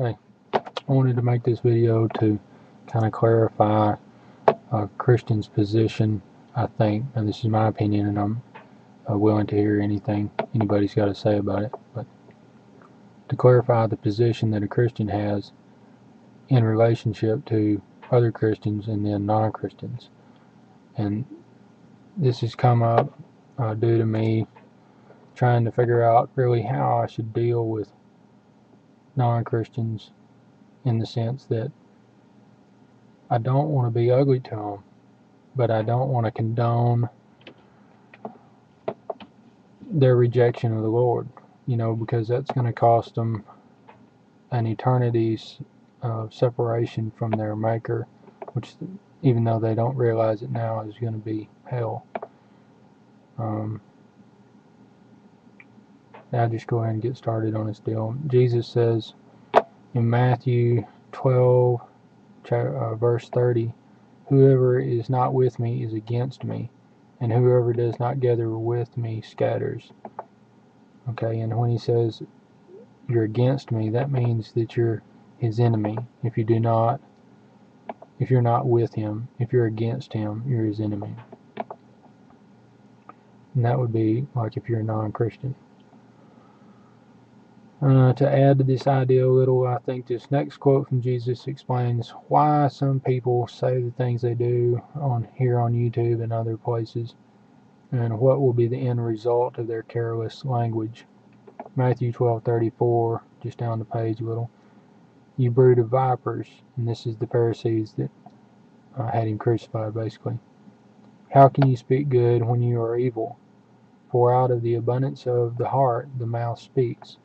Hey, I wanted to make this video to kind of clarify a Christian's position, I think, and this is my opinion, and I'm willing to hear anything anybody's got to say about it, but to clarify the position that a Christian has in relationship to other Christians and then non-Christians. And this has come up due to me trying to figure out really how I should deal with non-Christians, in the sense that I don't want to be ugly to them, but I don't want to condone their rejection of the Lord, because that's going to cost them an eternity's separation from their Maker, which, even though they don't realize it now, is going to be hell. Now just go ahead and get started on this deal. Jesus says in Matthew 12, verse 30, "Whoever is not with me is against me, and whoever does not gather with me scatters." Okay, and when he says you're against me, that means that you're his enemy. If you're not with him, if you're against him, you're his enemy. And that would be like if you're a non-Christian. To add to this idea a little, I think this next quote from Jesus explains why some people say the things they do here on YouTube and other places, and what will be the end result of their careless language. Matthew 12:34, just down the page a little. "You brood of vipers," and this is the Pharisees that had him crucified, basically. "How can you speak good when you are evil? For out of the abundance of the heart the mouth speaks.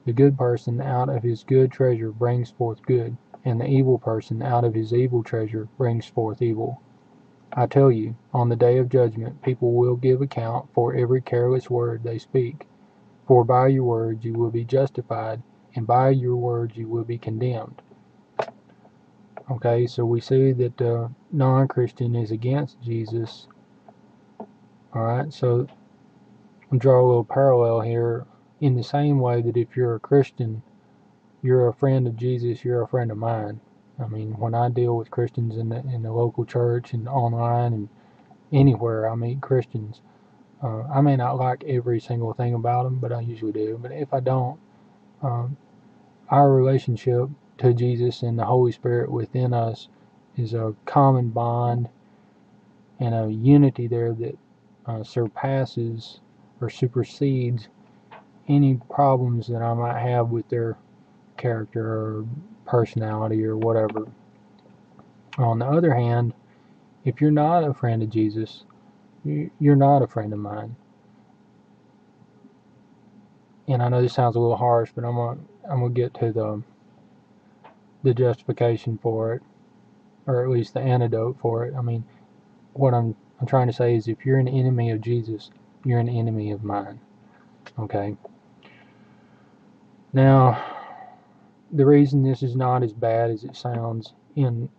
The good person out of his good treasure brings forth good, and the evil person out of his evil treasure brings forth evil. I tell you, on the day of judgment, people will give account for every careless word they speak. For by your words you will be justified, and by your words you will be condemned." Okay, so we see that the non-Christian is against Jesus. Alright, so I'll draw a little parallel here. In the same way that if you're a Christian, you're a friend of Jesus, you're a friend of mine. I mean, when I deal with Christians in the local church and online and anywhere I meet Christians, I may not like every single thing about them, but I usually do. But if I don't, our relationship to Jesus and the Holy Spirit within us is a common bond and a unity there that surpasses or supersedes any problems that I might have with their character or personality or whatever. On the other hand, if you're not a friend of Jesus, you're not a friend of mine. And I know this sounds a little harsh, but I'm gonna get to the justification for it, or at least the antidote for it. I mean, what I'm trying to say is, if you're an enemy of Jesus, you're an enemy of mine. Okay. Now, the reason this is not as bad as it sounds in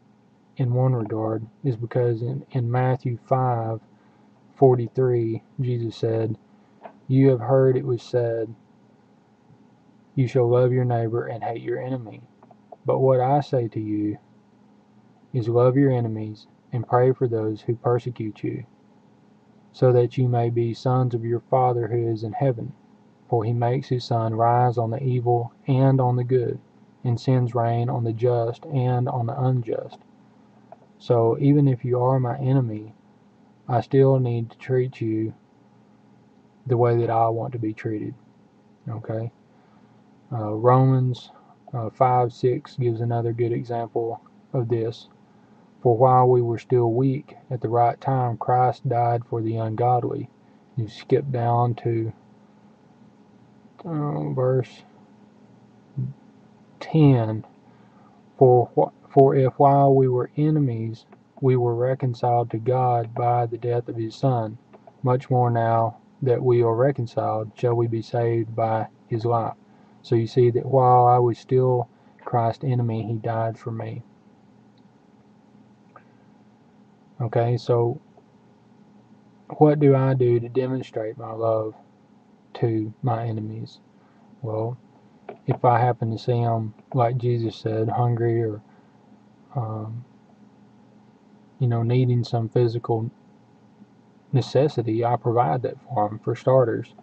one regard is because in Matthew 5:43, Jesus said, "You have heard it was said, you shall love your neighbor and hate your enemy. But what I say to you is, love your enemies and pray for those who persecute you, so that you may be sons of your Father who is in heaven. For he makes his sun rise on the evil and on the good, and sends rain on the just and on the unjust. So even if you are my enemy, I still need to treat you the way that I want to be treated." Okay. Romans 5:6 gives another good example of this. "For while we were still weak, at the right time Christ died for the ungodly." You skip down to verse 10. For if while we were enemies we were reconciled to God by the death of his Son, much more now that we are reconciled shall we be saved by his life." So you see that while I was still Christ's enemy, he died for me. Okay, so what do I do to demonstrate my love to my enemies? Well, if I happen to see them, like Jesus said, hungry or needing some physical necessity, I provide that for them, for starters.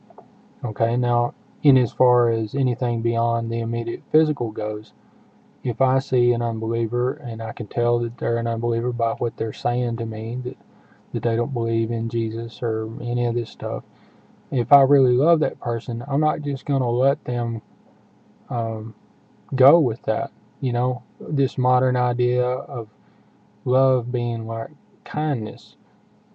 Okay, now, in as far as anything beyond the immediate physical goes, if I see an unbeliever and I can tell that they're an unbeliever by what they're saying to me, that they don't believe in Jesus or any of this stuff, if I really love that person, I'm not just going to let them go with that. This modern idea of love being like kindness,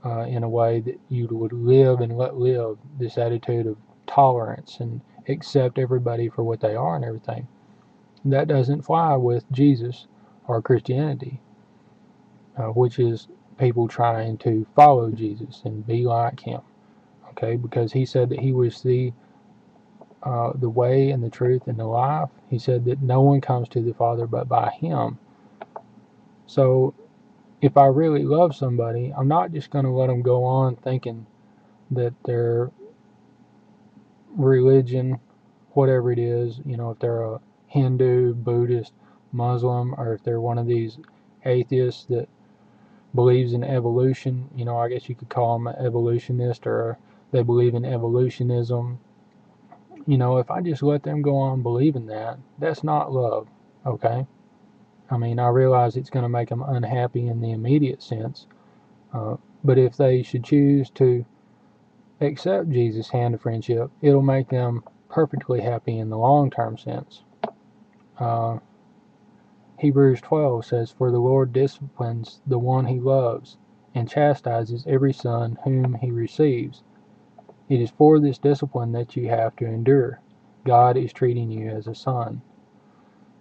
in a way that you would live and let live, this attitude of tolerance and accept everybody for what they are and everything. That doesn't fly with Jesus or Christianity, which is people trying to follow Jesus and be like him. Okay, because he said that he was the way and the truth and the life. He said that no one comes to the Father but by him. So if I really love somebody, I'm not just going to let them go on thinking that their religion, whatever it is, if they're a Hindu, Buddhist, Muslim, or if they're one of these atheists that believes in evolution, I guess you could call them an evolutionist, or they believe in evolutionism. If I just let them go on believing that, that's not love, okay? I mean, I realize it's going to make them unhappy in the immediate sense, but if they should choose to accept Jesus' hand of friendship, it'll make them perfectly happy in the long-term sense. Hebrews 12 says, "For the Lord disciplines the one he loves, and chastises every son whom he receives. It is for this discipline that you have to endure. God is treating you as a son."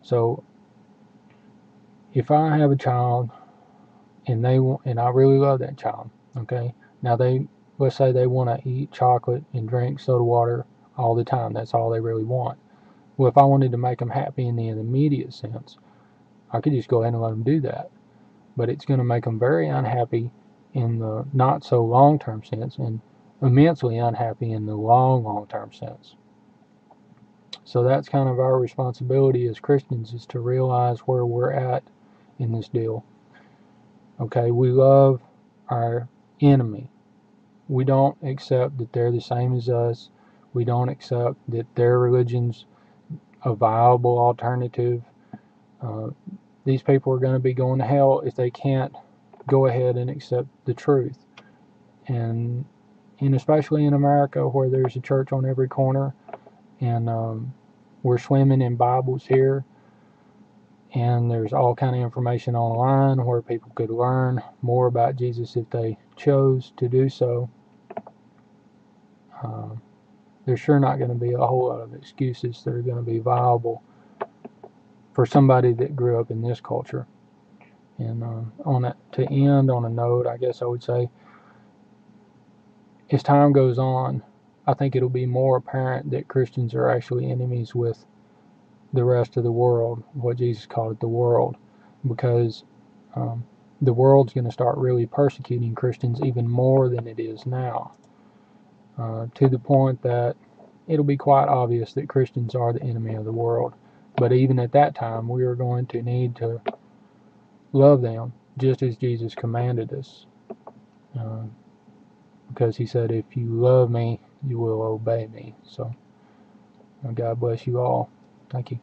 So, if I have a child and I really love that child, okay. Now let's say they want to eat chocolate and drink soda water all the time. That's all they really want. Well, if I wanted to make them happy in the immediate sense, I could just go ahead and let them do that. But it's going to make them very unhappy in the not so long-term sense, and immensely unhappy in the long-term sense. So that's kind of our responsibility as Christians, is to realize where we're at in this deal. Okay, we love our enemy. We don't accept that they're the same as us. We don't accept that their religion's a viable alternative. These people are going to be going to hell if they can't go ahead and accept the truth. And especially in America, where there's a church on every corner, and we're swimming in Bibles here, and there's all kind of information online where people could learn more about Jesus if they chose to do so. There's sure not going to be a whole lot of excuses that are going to be viable for somebody that grew up in this culture. And to end on a note, I guess I would say, as time goes on, I think it'll be more apparent that Christians are actually enemies with the rest of the world, what Jesus called it, the world, because the world's going to start really persecuting Christians even more than it is now, to the point that it'll be quite obvious that Christians are the enemy of the world. But even at that time, we are going to need to love them just as Jesus commanded us, because he said, "If you love me, you will obey me." So God bless you all. Thank you.